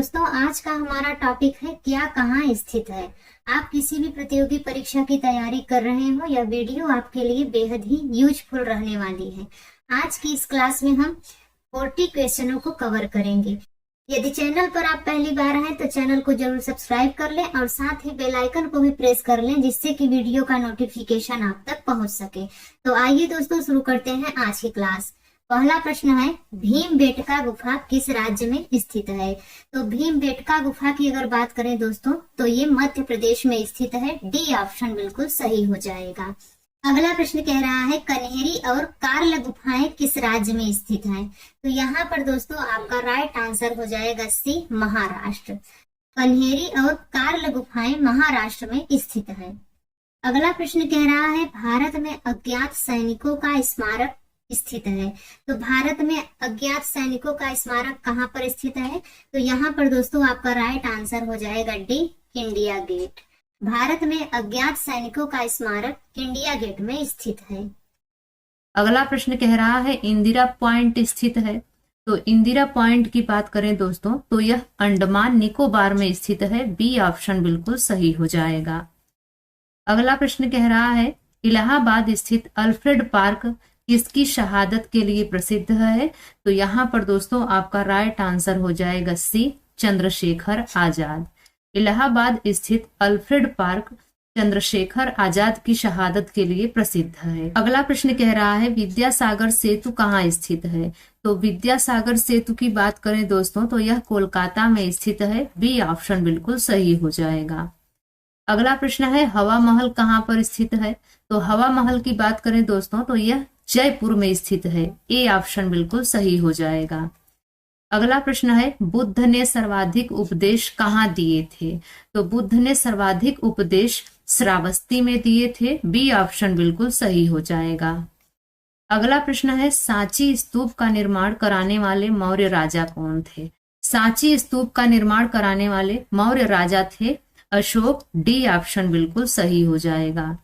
दोस्तों, आज का हमारा टॉपिक है क्या कहाँ स्थित है। आप किसी भी प्रतियोगी परीक्षा की तैयारी कर रहे हो, यह वीडियो आपके लिए बेहद ही यूजफुल रहने वाली है। आज की इस क्लास में हम 40 क्वेश्चनों को कवर करेंगे। यदि चैनल पर आप पहली बार हैं तो चैनल को जरूर सब्सक्राइब कर लें और साथ ही बेल आइकन को भी प्रेस कर लें, जिससे कि वीडियो का नोटिफिकेशन आप तक पहुंच सके। तो आइए दोस्तों, शुरू करते हैं आज की क्लास। पहला प्रश्न है, भीमबेटका गुफा किस राज्य में स्थित है। तो भीमबेटका गुफा की अगर बात करें दोस्तों, तो ये मध्य प्रदेश में स्थित है। डी ऑप्शन बिल्कुल सही हो जाएगा। अगला प्रश्न कह रहा है, कन्हेरी और कार्ल गुफाएं किस राज्य में स्थित हैं। तो यहाँ पर दोस्तों आपका राइट आंसर हो जाएगा सी, महाराष्ट्र। कन्हेरी और कार्ल गुफाएं महाराष्ट्र में स्थित है। अगला प्रश्न कह रहा है, भारत में अज्ञात सैनिकों का स्मारक स्थित है। तो भारत में अज्ञात सैनिकों का स्मारक कहाँ पर स्थित है। तो यहाँ पर दोस्तों आपका राइट आंसर हो जाएगा डी, इंडिया गेट। भारत में अज्ञात सैनिकों का स्मारक इंडिया गेट में स्थित है। अगला प्रश्न कह रहा है, इंदिरा पॉइंट स्थित है। तो इंदिरा पॉइंट की बात करें दोस्तों, तो यह अंडमान निकोबार में स्थित है। बी ऑप्शन बिल्कुल सही हो जाएगा। अगला प्रश्न कह रहा है, इलाहाबाद स्थित अल्फ्रेड पार्क किसकी शहादत के लिए प्रसिद्ध है। तो यहाँ पर दोस्तों आपका राइट आंसर हो जाएगा सी, चंद्रशेखर आजाद। इलाहाबाद स्थित अल्फ्रेड पार्क चंद्रशेखर आजाद की शहादत के लिए प्रसिद्ध है। अगला प्रश्न कह रहा है, विद्यासागर सेतु कहाँ स्थित है। तो विद्यासागर सेतु की बात करें दोस्तों, तो यह कोलकाता में स्थित है। बी ऑप्शन बिल्कुल सही हो जाएगा। अगला प्रश्न है, हवा महल कहाँ पर स्थित है। तो हवा महल की बात करें दोस्तों, तो यह जयपुर में स्थित है। ए ऑप्शन बिल्कुल सही हो जाएगा। अगला प्रश्न है, बुद्ध ने सर्वाधिक उपदेश कहाँ दिए थे। तो बुद्ध ने सर्वाधिक उपदेश श्रावस्ती में दिए थे। बी ऑप्शन बिल्कुल सही हो जाएगा। अगला प्रश्न है, सांची स्तूप का निर्माण कराने वाले मौर्य राजा कौन थे। सांची स्तूप का निर्माण कराने वाले मौर्य राजा थे अशोक। डी ऑप्शन बिल्कुल सही हो जाएगा।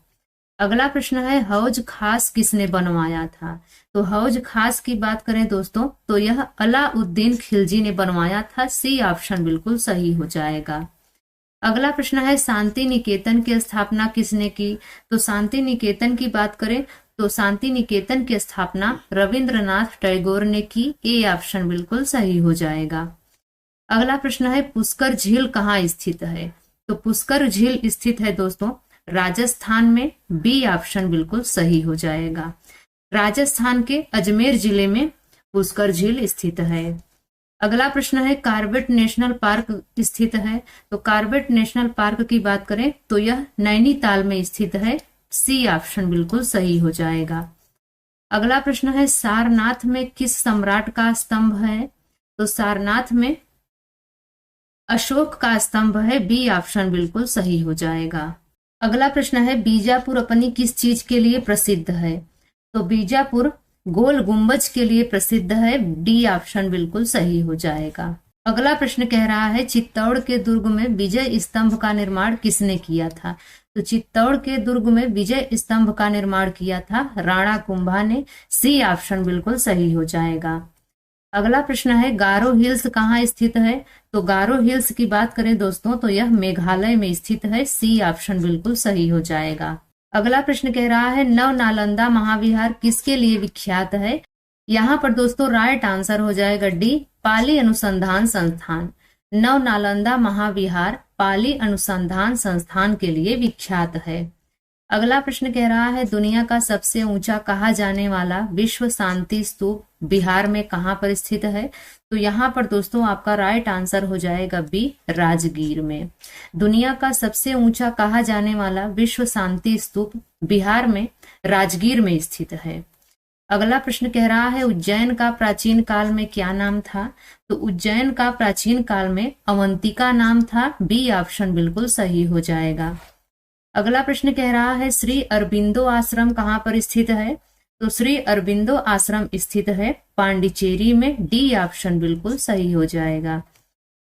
अगला प्रश्न है, हौज खास किसने बनवाया था। तो हौज खास की बात करें दोस्तों, तो यह अलाउद्दीन खिलजी ने बनवाया था। सी ऑप्शन बिल्कुल सही हो जाएगा। अगला प्रश्न है, शांति निकेतन की स्थापना किसने की। तो शांति निकेतन की बात करें तो शांति निकेतन की स्थापना रविंद्रनाथ टैगोर ने की। ए ऑप्शन बिल्कुल सही हो जाएगा। अगला प्रश्न है, पुष्कर झील कहाँ स्थित है। तो पुष्कर झील स्थित है दोस्तों राजस्थान में। बी ऑप्शन बिल्कुल सही हो जाएगा। राजस्थान के अजमेर जिले में पुष्कर झील स्थित है। अगला प्रश्न है, कॉर्बेट नेशनल पार्क स्थित है। तो कॉर्बेट नेशनल पार्क की बात करें तो यह नैनीताल में स्थित है। सी ऑप्शन बिल्कुल सही हो जाएगा। अगला प्रश्न है, सारनाथ में किस सम्राट का स्तंभ है। तो सारनाथ में अशोक का स्तंभ है। बी ऑप्शन बिल्कुल सही हो जाएगा। अगला प्रश्न है, बीजापुर अपनी किस चीज के लिए प्रसिद्ध है। तो बीजापुर गोल गुंबज के लिए प्रसिद्ध है। डी ऑप्शन बिल्कुल सही हो जाएगा। अगला प्रश्न कह रहा है, चित्तौड़ के दुर्ग में विजय स्तंभ का निर्माण किसने किया था। तो चित्तौड़ के दुर्ग में विजय स्तंभ का निर्माण किया था राणा कुंभा ने। सी ऑप्शन बिल्कुल सही हो जाएगा। अगला प्रश्न है, गारो हिल्स कहाँ स्थित है। तो गारो हिल्स की बात करें दोस्तों, तो यह मेघालय में स्थित है। सी ऑप्शन बिल्कुल सही हो जाएगा। अगला प्रश्न कह रहा है, नव नालंदा महाविहार किसके लिए विख्यात है। यहाँ पर दोस्तों राइट आंसर हो जाएगा डी, पाली अनुसंधान संस्थान। नव नालंदा महाविहार पाली अनुसंधान संस्थान के लिए विख्यात है। अगला प्रश्न कह रहा है, दुनिया का सबसे ऊंचा कहा जाने वाला विश्व शांति स्तूप बिहार में कहाँ पर स्थित है। तो यहाँ पर दोस्तों आपका राइट आंसर हो जाएगा बी, राजगीर में। दुनिया का सबसे ऊंचा कहा जाने वाला विश्व शांति स्तूप बिहार में राजगीर में स्थित है। अगला प्रश्न कह रहा है, उज्जैन का प्राचीन काल में क्या नाम था। तो उज्जैन का प्राचीन काल में अवंतिका नाम था। बी ऑप्शन बिल्कुल सही हो जाएगा। अगला प्रश्न कह रहा है, श्री अरबिंदो आश्रम कहाँ पर स्थित है। तो श्री अरबिंदो आश्रम स्थित है पांडिचेरी में। डी ऑप्शन बिल्कुल सही हो जाएगा।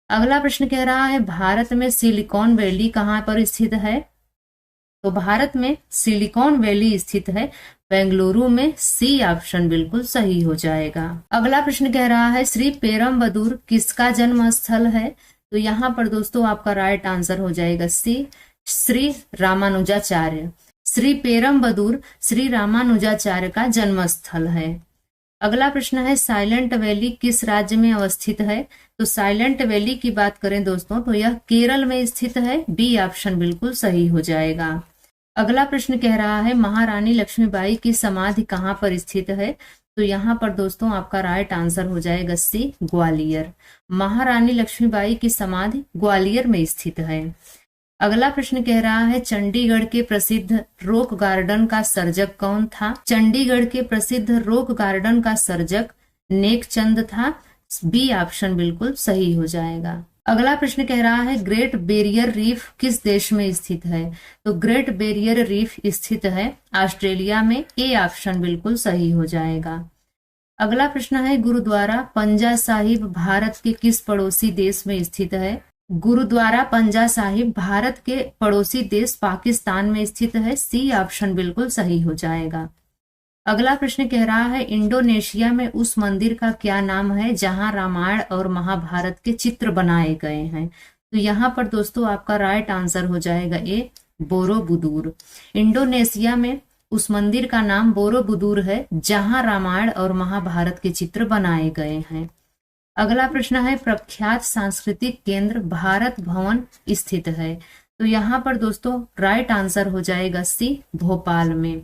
अगला प्रश्न कह रहा है, भारत में सिलिकॉन वैली कहाँ पर स्थित है। तो भारत में सिलिकॉन वैली स्थित है बेंगलुरु में सी ऑप्शन बिल्कुल सही हो जाएगा। अगला प्रश्न कह रहा है श्री पेरम्बदूर किसका जन्म स्थल है? तो यहाँ पर दोस्तों आपका राइट आंसर हो जाएगा सी, श्री रामानुजाचार्य। श्री पेरम्बदूर श्री रामानुजाचार्य का जन्म स्थल है। अगला प्रश्न है साइलेंट वैली किस राज्य में अवस्थित है? तो साइलेंट वैली की बात करें दोस्तों तो यह केरल में स्थित है। बी ऑप्शन बिल्कुल सही हो जाएगा। अगला प्रश्न कह रहा है महारानी लक्ष्मीबाई की समाधि कहाँ पर स्थित है? तो यहाँ पर दोस्तों आपका राइट आंसर हो जाएगा सी, ग्वालियर। महारानी लक्ष्मीबाई की समाधि ग्वालियर में स्थित है। अगला प्रश्न कह रहा है चंडीगढ़ के प्रसिद्ध रॉक गार्डन का सर्जक कौन था? चंडीगढ़ के प्रसिद्ध रॉक गार्डन का सर्जक नेकचंद था। बी ऑप्शन बिल्कुल सही हो जाएगा। अगला प्रश्न कह रहा है ग्रेट बैरियर रीफ किस देश में स्थित है? तो ग्रेट बैरियर रीफ स्थित है ऑस्ट्रेलिया में। ए ऑप्शन बिल्कुल सही हो जाएगा। अगला प्रश्न है गुरुद्वारा पंजा साहिब भारत के किस पड़ोसी देश में स्थित है? गुरुद्वारा पंजा साहिब भारत के पड़ोसी देश पाकिस्तान में स्थित है। सी ऑप्शन बिल्कुल सही हो जाएगा। अगला प्रश्न कह रहा है इंडोनेशिया में उस मंदिर का क्या नाम है जहां रामायण और महाभारत के चित्र बनाए गए हैं? तो यहाँ पर दोस्तों आपका राइट आंसर हो जाएगा ए, बोरोबुदुर। इंडोनेशिया में उस मंदिर का नाम बोरोबुदुर है जहां रामायण और महाभारत के चित्र बनाए गए हैं। अगला प्रश्न है प्रख्यात सांस्कृतिक केंद्र भारत भवन स्थित है? तो यहाँ पर दोस्तों राइट आंसर हो जाएगा सी, भोपाल में।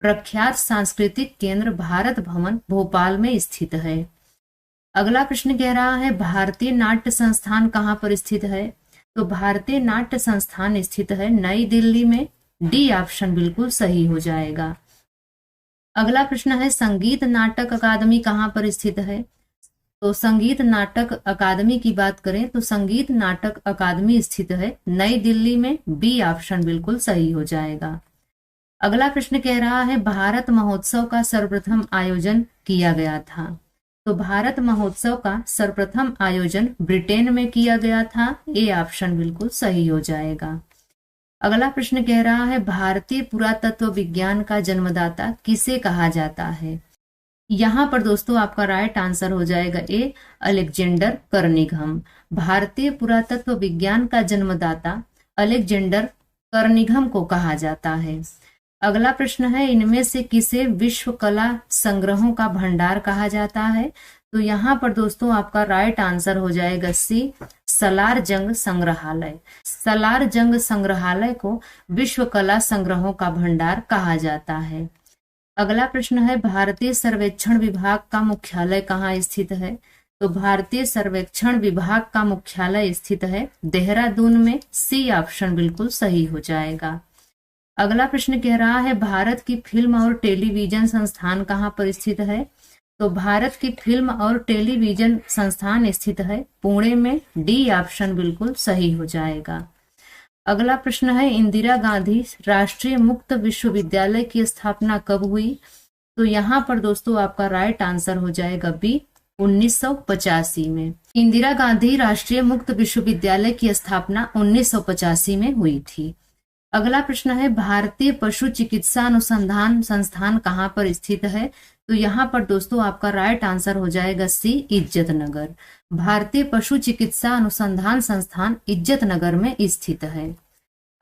प्रख्यात सांस्कृतिक केंद्र भारत भवन भोपाल में स्थित है। अगला प्रश्न कह रहा है भारतीय नाट्य संस्थान कहाँ पर स्थित है? तो भारतीय नाट्य संस्थान स्थित है नई दिल्ली में। डी ऑप्शन बिल्कुल सही हो जाएगा। अगला प्रश्न है संगीत नाटक अकादमी कहाँ पर स्थित है? तो संगीत नाटक अकादमी की बात करें तो संगीत नाटक अकादमी स्थित है नई दिल्ली में। बी ऑप्शन बिल्कुल सही हो जाएगा। अगला प्रश्न कह रहा है भारत महोत्सव का सर्वप्रथम आयोजन किया गया था? तो भारत महोत्सव का सर्वप्रथम आयोजन ब्रिटेन में किया गया था। ए ऑप्शन बिल्कुल सही हो जाएगा। अगला प्रश्न कह रहा है भारतीय पुरातत्व विज्ञान का जन्मदाता किसे कहा जाता है? यहाँ पर दोस्तों आपका राइट आंसर हो जाएगा ए, अलेक्जेंडर कर्निघम। भारतीय पुरातत्व विज्ञान का जन्मदाता अलेक्जेंडर कर्निघम को कहा जाता है। अगला प्रश्न है इनमें से किसे विश्व कला संग्रहों का भंडार कहा जाता है? तो यहाँ पर दोस्तों आपका राइट आंसर हो जाएगा सी, सलार जंग संग्रहालय। सलार जंग संग्रहालय को विश्व कला संग्रहों का भंडार कहा जाता है। अगला प्रश्न है भारतीय सर्वेक्षण विभाग का मुख्यालय कहाँ स्थित है? तो भारतीय सर्वेक्षण विभाग का मुख्यालय स्थित है देहरादून में। सी ऑप्शन बिल्कुल सही हो जाएगा। अगला प्रश्न कह रहा है भारत की फिल्म और टेलीविजन संस्थान कहाँ पर स्थित है? तो भारत की फिल्म और टेलीविजन संस्थान स्थित है पुणे में। डी ऑप्शन बिल्कुल सही हो जाएगा। अगला प्रश्न है इंदिरा गांधी राष्ट्रीय मुक्त विश्वविद्यालय की स्थापना कब हुई? तो यहाँ पर दोस्तों आपका राइट आंसर हो जाएगा बी, 1985 में। इंदिरा गांधी राष्ट्रीय मुक्त विश्वविद्यालय की स्थापना 1985 में हुई थी। अगला प्रश्न है भारतीय पशु चिकित्सा अनुसंधान संस्थान कहाँ पर स्थित है? तो यहाँ पर दोस्तों आपका राइट आंसर हो जाएगा सी, इज्जत नगर। भारतीय पशु चिकित्सा अनुसंधान संस्थान इज्जत नगर में स्थित है।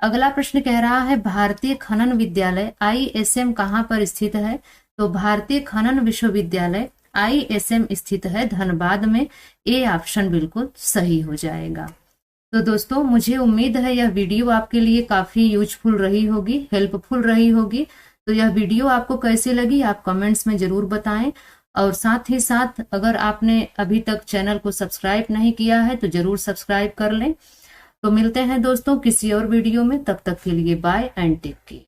अगला प्रश्न कह रहा है भारतीय खनन विद्यालय ISM कहाँ पर स्थित है? तो भारतीय खनन विश्वविद्यालय ISM स्थित है धनबाद में। ए ऑप्शन बिल्कुल सही हो जाएगा। तो दोस्तों मुझे उम्मीद है यह वीडियो आपके लिए काफी यूजफुल रही होगी, हेल्पफुल रही होगी। तो यह वीडियो आपको कैसी लगी आप कमेंट्स में जरूर बताएं, और साथ ही साथ अगर आपने अभी तक चैनल को सब्सक्राइब नहीं किया है तो जरूर सब्सक्राइब कर लें। तो मिलते हैं दोस्तों किसी और वीडियो में, तब तक के लिए बाय एंड टेक केयर।